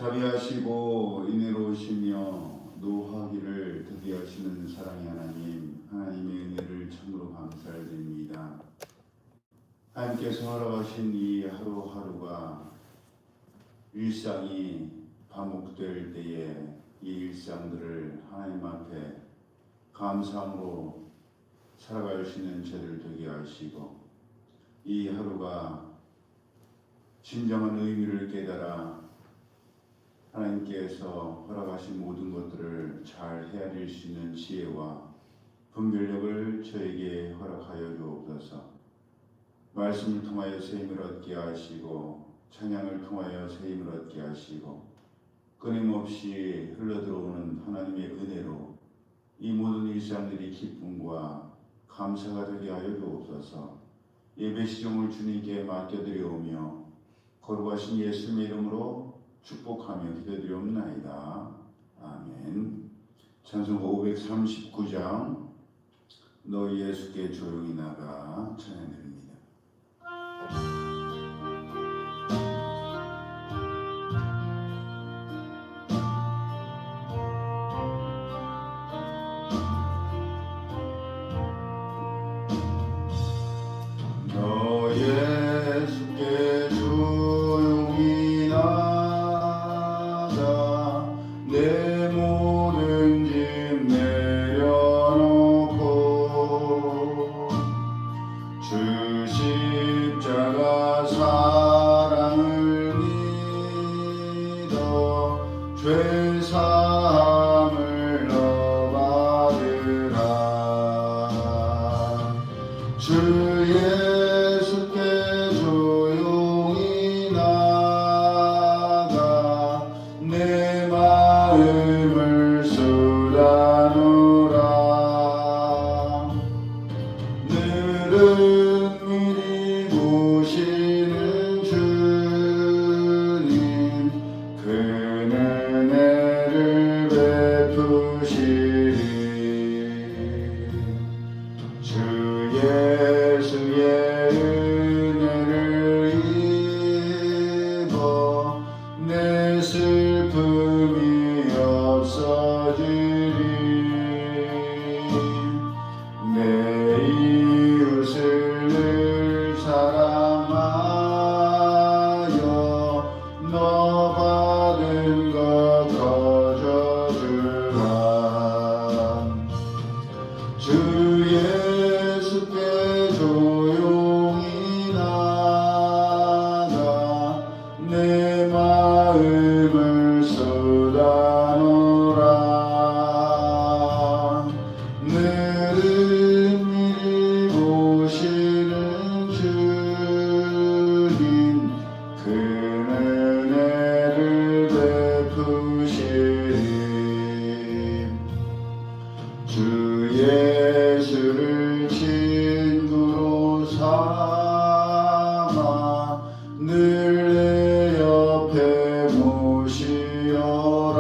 자비하시고 은혜로우시며 노하기를 더디 하시는 사랑의 하나님, 하나님의 은혜를 참으로 감사드립니다. 하나님께서 허락하신 이 하루하루가 일상이 반복될 때에 이 일상들을 하나님 앞에 감사함으로 살아갈 수 있는 저를 되게 하시고, 이 하루가 진정한 의미를 깨달아 하나님께서 허락하신 모든 것들을 잘 헤아릴 수 있는 지혜와 분별력을 저에게 허락하여 주옵소서. 말씀을 통하여 새 힘을 얻게 하시고, 찬양을 통하여 새 힘을 얻게 하시고, 끊임없이 흘러들어오는 하나님의 은혜로 이 모든 일상들이 기쁨과 감사가 되게 하여 주옵소서. 예배 시종을 주님께 맡겨드리오며 거룩하신 예수님의 이름으로 축복하며 기도드리옵나이다. 아멘. 찬송가 539장 너 예수께 조용히 나가 찬양드립니다. 너 예수께 조용히 나가 내 모든 짐 내려놓고 주 십자가 사랑을 믿어 죄 사함을 너 받으라. 주 예수께 조용히 나가 내 마음을 쏟아놓으라. 늘은 미리 보시는 주님 그 은혜를 베푸시리. 주 예수의 은혜를 입어 내 슬픔이 없어지리. 내 이웃을 늘 사랑하여 너 받은 것 거저주라. 주 예수께 조용히 나가 내 마음을 쏟아놓으라. 늘은 미리 보시는 주님 그 은혜를 베푸시리. 주 예수를 친구로 삼아 늘 내 옆에 모시어라.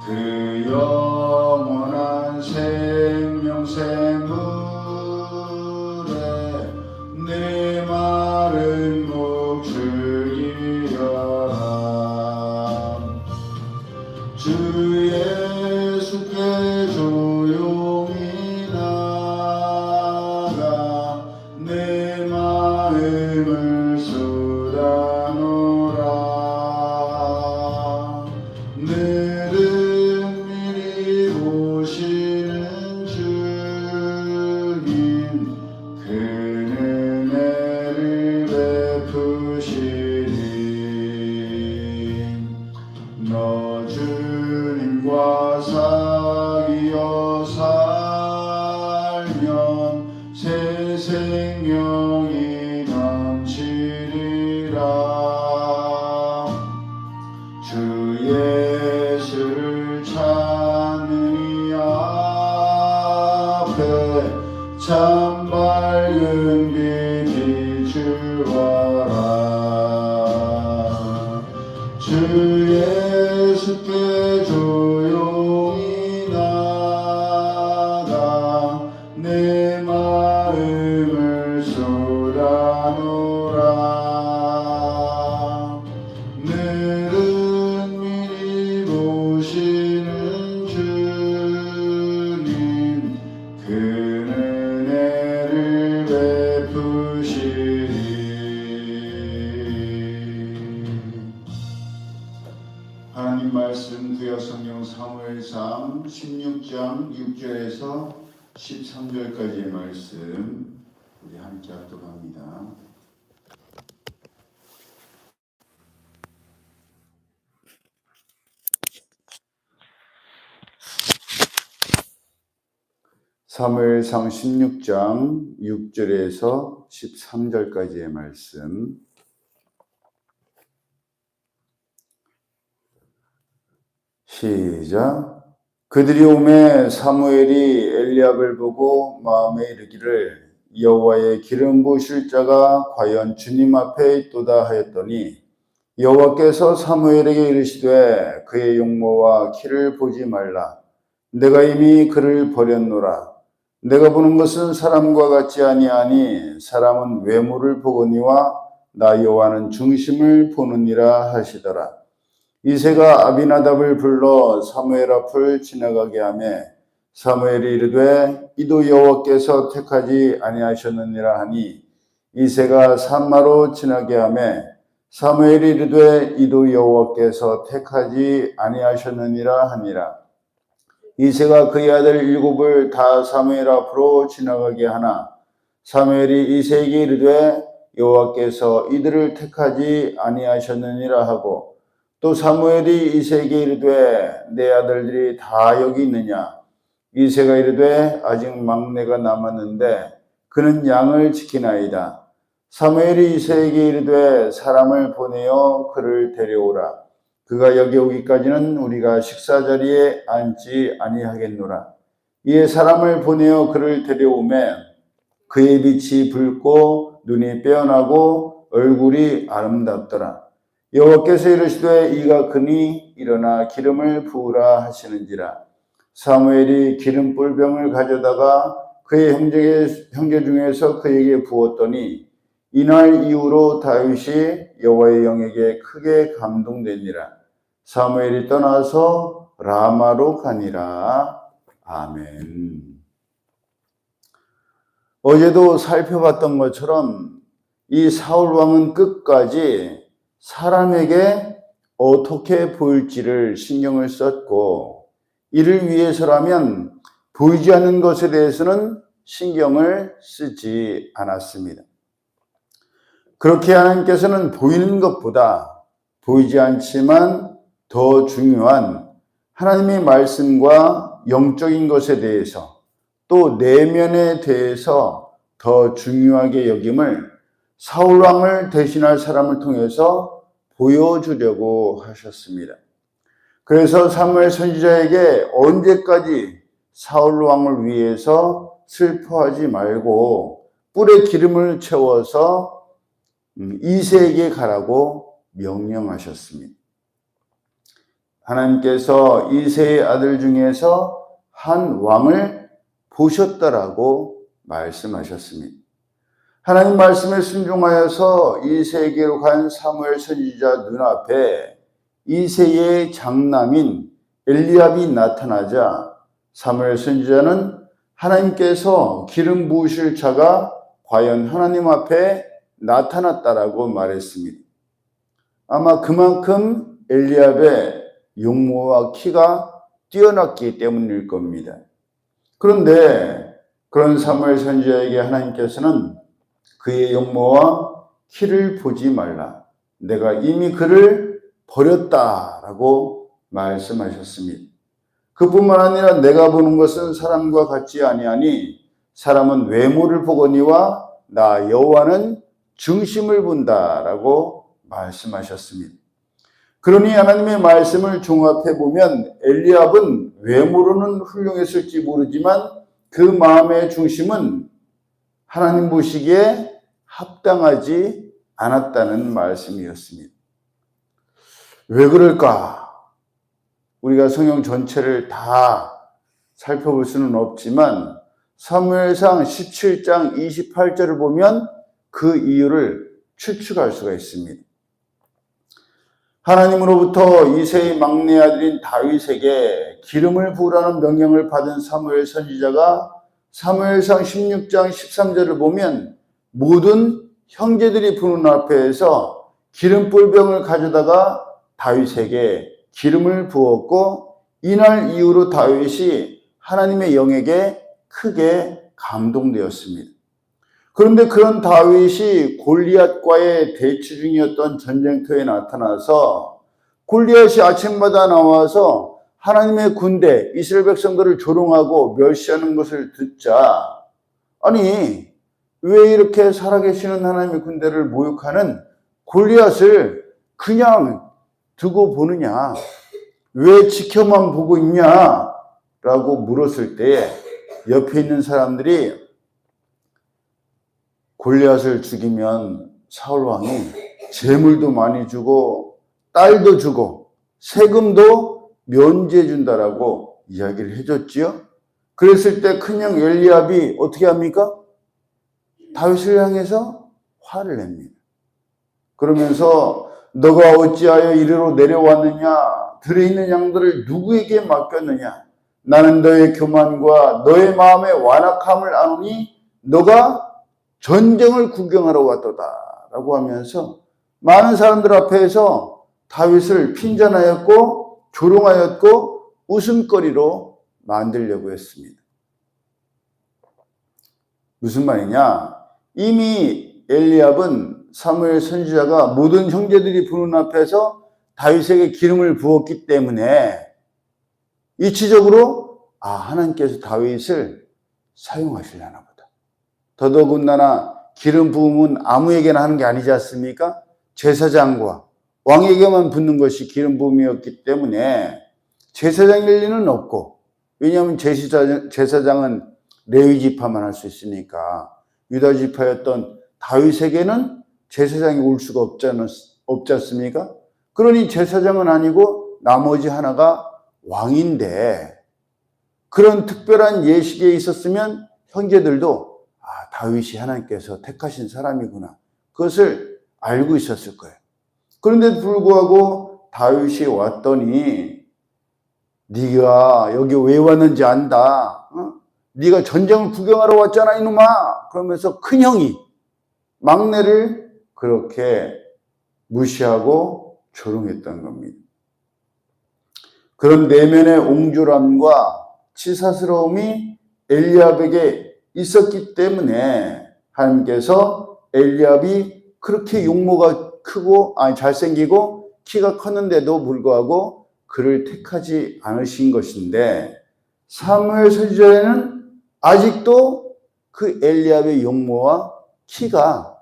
그 영원한 생명샘물에 내 마른 목 즐기어라. 주 예수께 조용히 나가 내 마음을 쏟아놓으라. 늘은 미리 보시는 주님 그 은혜를 베푸시리. 너 주님과 사귀어 살면 새 생명이 넘치리라. 주 예수를 찾는 이 앞에 참 밝은 빛 비추어라. 주 예수께 조용히 나가 내 마음을 쏟아놓으라. 사무엘상 16장 6절에서 13절까지의 말씀 우리 함께 합독합니다. 사무엘상 16장 6절에서 13절까지의 말씀. 시작. 그들이 오매 사무엘이 엘리압을 보고 마음에 이르기를 여호와의 기름 부으실 자가 과연 주님 앞에 있도다 하였더니 여호와께서 사무엘에게 이르시되 그의 용모와 키를 보지 말라. 내가 이미 그를 버렸노라. 내가 보는 것은 사람과 같지 아니하니 사람은 외모를 보거니와 나 여호와는 중심을 보느니라 하시더라. 이새가 아비나답을 불러 사무엘 앞을 지나가게 하매 사무엘이 이르되 이도 여호와께서 택하지 아니하셨느니라 하니 이새가 산마로 지나게 하매 사무엘이 이르되 이도 여호와께서 택하지 아니하셨느니라 하니라. 이새가 그의 아들 7을 다 사무엘 앞으로 지나가게 하나 사무엘이 이새에게 이르되 여호와께서 이들을 택하지 아니하셨느니라 하고 또 사무엘이 이새에게 이르되 내 아들들이 다 여기 있느냐. 이새가 이르되 아직 막내가 남았는데 그는 양을 지키나이다. 사무엘이 이새에게 이르되 사람을 보내어 그를 데려오라. 그가 여기 오기까지는 우리가 식사자리에 앉지 아니하겠노라. 이에 사람을 보내어 그를 데려오매 그의 빛이 붉고 눈이 빼어나고 얼굴이 아름답더라. 여호와께서 이르시되 이가 크니 일어나 기름을 부으라 하시는지라. 사무엘이 기름 뿔병을 가져다가 그의 형제 중에서 그에게 부었더니 이날 이후로 다윗이 여호와의 영에게 크게 감동되니라. 사무엘이 떠나서 라마로 가니라. 아멘. 어제도 살펴봤던 것처럼 이 사울 왕은 끝까지 사람에게 어떻게 보일지를 신경을 썼고 이를 위해서라면 보이지 않는 것에 대해서는 신경을 쓰지 않았습니다. 그렇게 하나님께서는 보이는 것보다 보이지 않지만 더 중요한 하나님의 말씀과 영적인 것에 대해서 또 내면에 대해서 더 중요하게 여김을 사울 왕을 대신할 사람을 통해서 보여주려고 하셨습니다. 그래서 사무엘 선지자에게 언제까지 사울 왕을 위해서 슬퍼하지 말고 뿔에 기름을 채워서 이새에게 가라고 명령하셨습니다. 하나님께서 이새의 아들 중에서 한 왕을 보셨다라고 말씀하셨습니다. 하나님 말씀에 순종하여서 이새에게로 간 사무엘 선지자 눈앞에 이새의 장남인 엘리압이 나타나자 사무엘 선지자는 하나님께서 기름 부으실 자가 과연 하나님 앞에 나타났다라고 말했습니다. 아마 그만큼 엘리압의 용모와 키가 뛰어났기 때문일 겁니다. 그런데 그런 사무엘 선지자에게 하나님께서는 그의 용모와 키를 보지 말라. 내가 이미 그를 버렸다라고 말씀하셨습니다. 그뿐만 아니라 내가 보는 것은 사람과 같지 아니하니 사람은 외모를 보거니와 나 여호와는 중심을 본다라고 말씀하셨습니다. 그러니 하나님의 말씀을 종합해 보면 엘리압은 외모로는 훌륭했을지 모르지만 그 마음의 중심은 하나님 보시기에 합당하지 않았다는 말씀이었습니다. 왜 그럴까? 우리가 성경 전체를 다 살펴볼 수는 없지만 사무엘상 17장 28절을 보면 그 이유를 추측할 수가 있습니다. 하나님으로부터 이새의 막내 아들인 다윗에게 기름을 부으라는 명령을 받은 사무엘 선지자가 사무엘상 16장 13절을 보면 모든 형제들이 부는 앞에서 기름불병을 가져다가 다윗에게 기름을 부었고 이날 이후로 다윗이 하나님의 영에게 크게 감동되었습니다. 그런데 그런 다윗이 골리앗과의 대치 중이었던 전쟁터에 나타나서 골리앗이 아침마다 나와서 하나님의 군대, 이스라엘 백성들을 조롱하고 멸시하는 것을 듣자, 아니 왜 이렇게 살아계시는 하나님의 군대를 모욕하는 골리앗을 그냥 두고 보느냐, 왜 지켜만 보고 있냐 라고 물었을 때에 옆에 있는 사람들이 골리앗을 죽이면 사울 왕이 재물도 많이 주고 딸도 주고 세금도 면제해 준다라고 이야기를 해줬지요. 그랬을 때 큰형 엘리압이 어떻게 합니까? 다윗을 향해서 화를 냅니다. 그러면서 너가 어찌하여 이리로 내려왔느냐? 들에 있는 양들을 누구에게 맡겼느냐? 나는 너의 교만과 너의 마음의 완악함을 아노니 너가 전쟁을 구경하러 왔도다 라고 하면서 많은 사람들 앞에서 다윗을 핀잔하였고 조롱하였고 웃음거리로 만들려고 했습니다. 무슨 말이냐? 이미 엘리압은 사무엘 선지자가 모든 형제들이 보는 앞에서 다윗에게 기름을 부었기 때문에 이치적으로 하나님께서 다윗을 사용하시려나 보다. 더더군다나 기름 부음은 아무에게나 하는 게 아니지 않습니까? 제사장과 왕에게만 붓는 것이 기름 부음이었기 때문에 제사장일 리는 없고, 왜냐하면 제사장은 레위 지파만 할 수 있으니까 유다 지파였던 다윗에게는 제사장이 올 수가 없지 않습니까? 그러니 제사장은 아니고 나머지 하나가 왕인데, 그런 특별한 예식에 있었으면 형제들도 다윗이 하나님께서 택하신 사람이구나, 그것을 알고 있었을 거예요. 그런데도 불구하고 다윗이 왔더니 네가 여기 왜 왔는지 안다. 네가 전쟁을 구경하러 왔잖아 이놈아. 그러면서 큰형이 막내를 그렇게 무시하고 조롱했던 겁니다. 그런 내면의 옹졸함과 치사스러움이 엘리압에게 있었기 때문에 하나님께서 엘리압이 그렇게 용모가 크고 잘생기고 키가 컸는데도 불구하고 그를 택하지 않으신 것인데, 사무엘 선지자에는 아직도 그 엘리압의 용모와 키가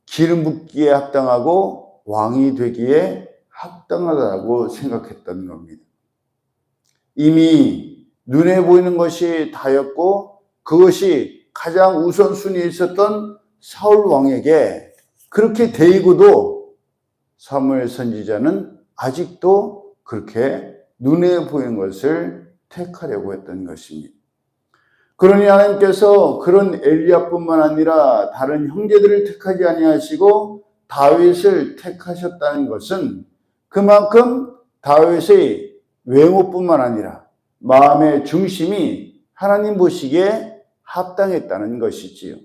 기름 붓기에 합당하고 왕이 되기에 합당하다고 생각했던 겁니다. 이미 눈에 보이는 것이 다였고 그것이 가장 우선순위에 있었던 사울 왕에게 그렇게 대이고도 사무엘 선지자는 아직도 그렇게 눈에 보이는 것을 택하려고 했던 것입니다. 그러니 하나님께서 그런 엘리압뿐만 아니라 다른 형제들을 택하지 아니하시고 다윗을 택하셨다는 것은 그만큼 다윗의 외모뿐만 아니라 마음의 중심이 하나님 보시기에 합당했다는 것이지요.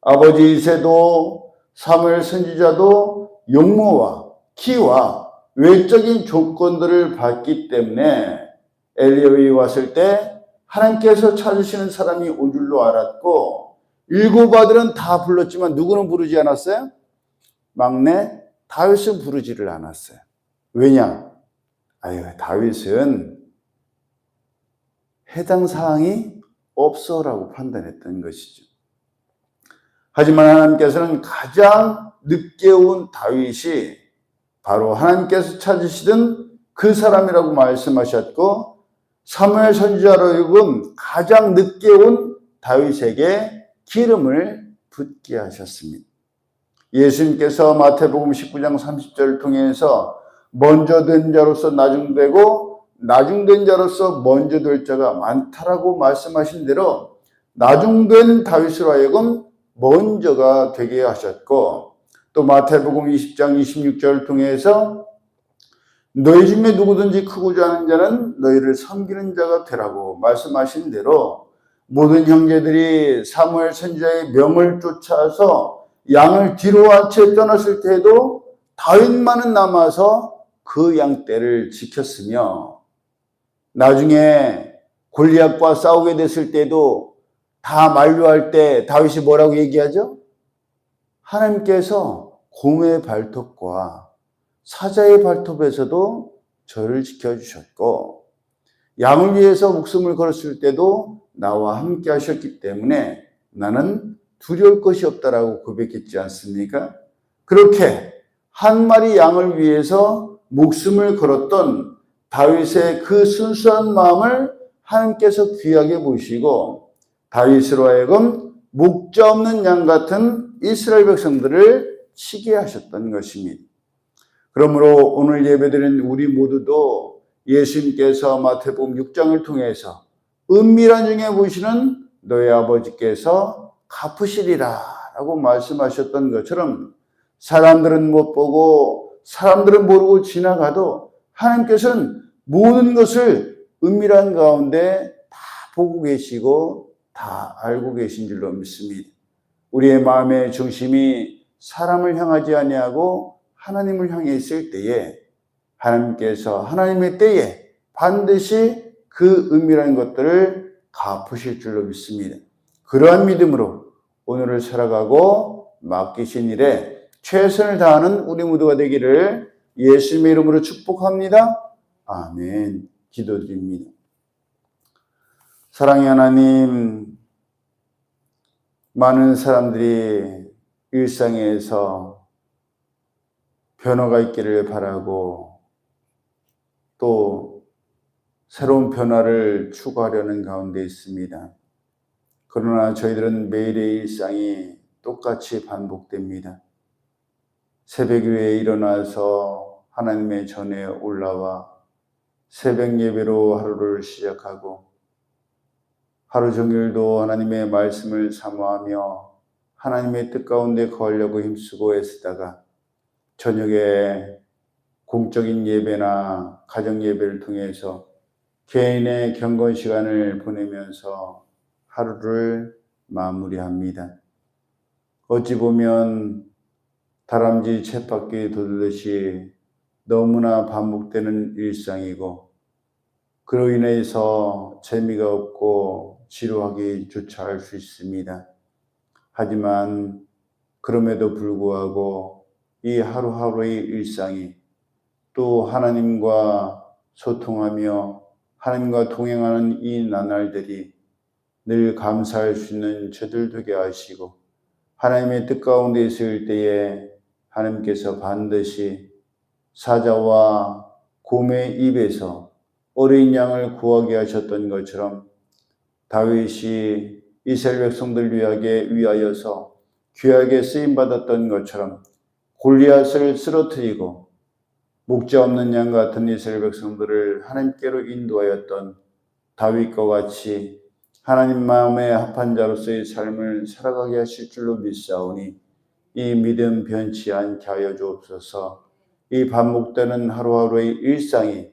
아버지 이새도 사무엘 선지자도 용모와 키와 외적인 조건들을 받기 때문에 엘리압이 왔을 때 하나님께서 찾으시는 사람이 온 줄로 알았고, 7 아들은 다 불렀지만 누구는 부르지 않았어요? 막내 다윗은 부르지를 않았어요. 왜냐? 다윗은 해당 사항이 없어라고 판단했던 것이죠. 하지만 하나님께서는 가장 늦게 온 다윗이 바로 하나님께서 찾으시던 그 사람이라고 말씀하셨고, 사무엘 선지자로 하여금 가장 늦게 온 다윗에게 기름을 붓게 하셨습니다. 예수님께서 마태복음 19장 30절을 통해서 먼저 된 자로서 나중되고 나중된 자로서 먼저 될 자가 많다라고 말씀하신 대로 나중된 다윗으로 하여금 먼저가 되게 하셨고, 또 마태복음 20장 26절을 통해서 너희 중에 누구든지 크고자 하는 자는 너희를 섬기는 자가 되라고 말씀하신 대로 모든 형제들이 사무엘 선지자의 명을 쫓아서 양을 뒤로 한 채 떠났을 때에도 다윗만은 남아서 그 양떼를 지켰으며 나중에 골리앗과 싸우게 됐을 때도 다 만류할 때 다윗이 뭐라고 얘기하죠? 하나님께서 곰의 발톱과 사자의 발톱에서도 저를 지켜주셨고 양을 위해서 목숨을 걸었을 때도 나와 함께 하셨기 때문에 나는 두려울 것이 없다라고 고백했지 않습니까? 그렇게 한 마리 양을 위해서 목숨을 걸었던 다윗의 그 순수한 마음을 하나님께서 귀하게 보시고 다윗으로 하여금 목자 없는 양 같은 이스라엘 백성들을 치게 하셨던 것입니다. 그러므로 오늘 예배드린 우리 모두도 예수님께서 마태복음 6장을 통해서 은밀한 중에 보시는 너희 아버지께서 갚으시리라 라고 말씀하셨던 것처럼 사람들은 못 보고 사람들은 모르고 지나가도 하나님께서는 모든 것을 은밀한 가운데 다 보고 계시고 다 알고 계신 줄로 믿습니다. 우리의 마음의 중심이 사람을 향하지 아니하고 하나님을 향해 있을 때에 하나님께서 하나님의 때에 반드시 그 은밀한 것들을 갚으실 줄로 믿습니다. 그러한 믿음으로 오늘을 살아가고 맡기신 일에 최선을 다하는 우리 모두가 되기를 예수님의 이름으로 축복합니다. 아멘. 기도드립니다. 사랑의 하나님, 많은 사람들이 일상에서 변화가 있기를 바라고 또 새로운 변화를 추구하려는 가운데 있습니다. 그러나 저희들은 매일의 일상이 똑같이 반복됩니다. 새벽 위에 일어나서 하나님의 전에 올라와 새벽 예배로 하루를 시작하고 하루 종일도 하나님의 말씀을 사모하며 하나님의 뜻 가운데 거하려고 힘쓰고 애쓰다가 저녁에 공적인 예배나 가정 예배를 통해서 개인의 경건 시간을 보내면서 하루를 마무리합니다. 어찌 보면 다람쥐 쳇바퀴 돌듯이 너무나 반복되는 일상이고 그로 인해서 재미가 없고 지루하기조차 할 수 있습니다. 하지만 그럼에도 불구하고 이 하루하루의 일상이 또 하나님과 소통하며 하나님과 동행하는 이 나날들이 늘 감사할 수 있는 저들 되게 하시고 하나님의 뜻 가운데 있을 때에 하나님께서 반드시 사자와 곰의 입에서 어린 양을 구하게 하셨던 것처럼 다윗이 이스라엘 백성들 위하여서 귀하게 쓰임받았던 것처럼 골리앗을 쓰러뜨리고 목자 없는 양 같은 이스라엘 백성들을 하나님께로 인도하였던 다윗과 같이 하나님 마음에 합한 자로서의 삶을 살아가게 하실 줄로 믿사오니 이 믿음 변치 않게 하여 주옵소서. 이 반복되는 하루하루의 일상이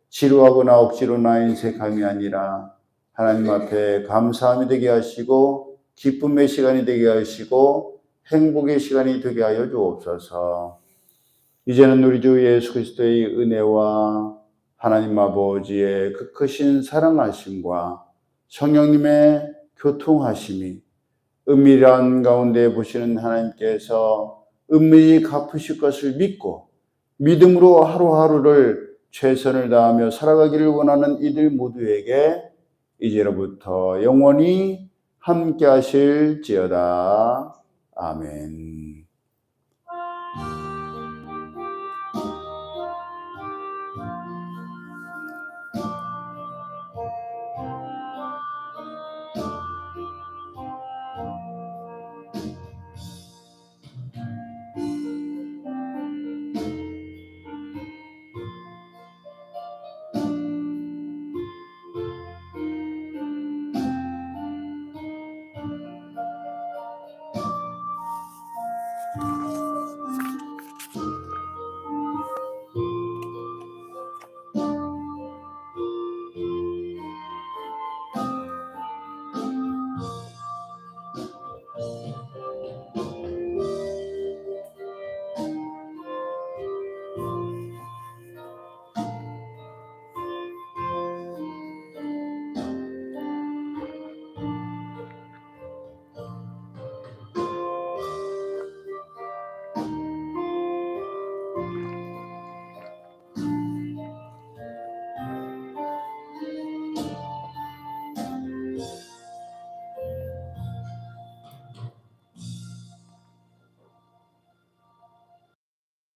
지루하거나 억지로 나 인색함이 아니라 하나님 앞에 감사함이 되게 하시고 기쁨의 시간이 되게 하시고 행복의 시간이 되게 하여 주옵소서. 이제는 우리 주 예수 그리스도의 은혜와 하나님 아버지의 그 크신 사랑하심과 성령님의 교통하심이 은밀한 가운데 보시는 하나님께서 은밀히 갚으실 것을 믿고 믿음으로 하루하루를 최선을 다하며 살아가기를 원하는 이들 모두에게 이제로부터 영원히 함께 하실지어다. 아멘.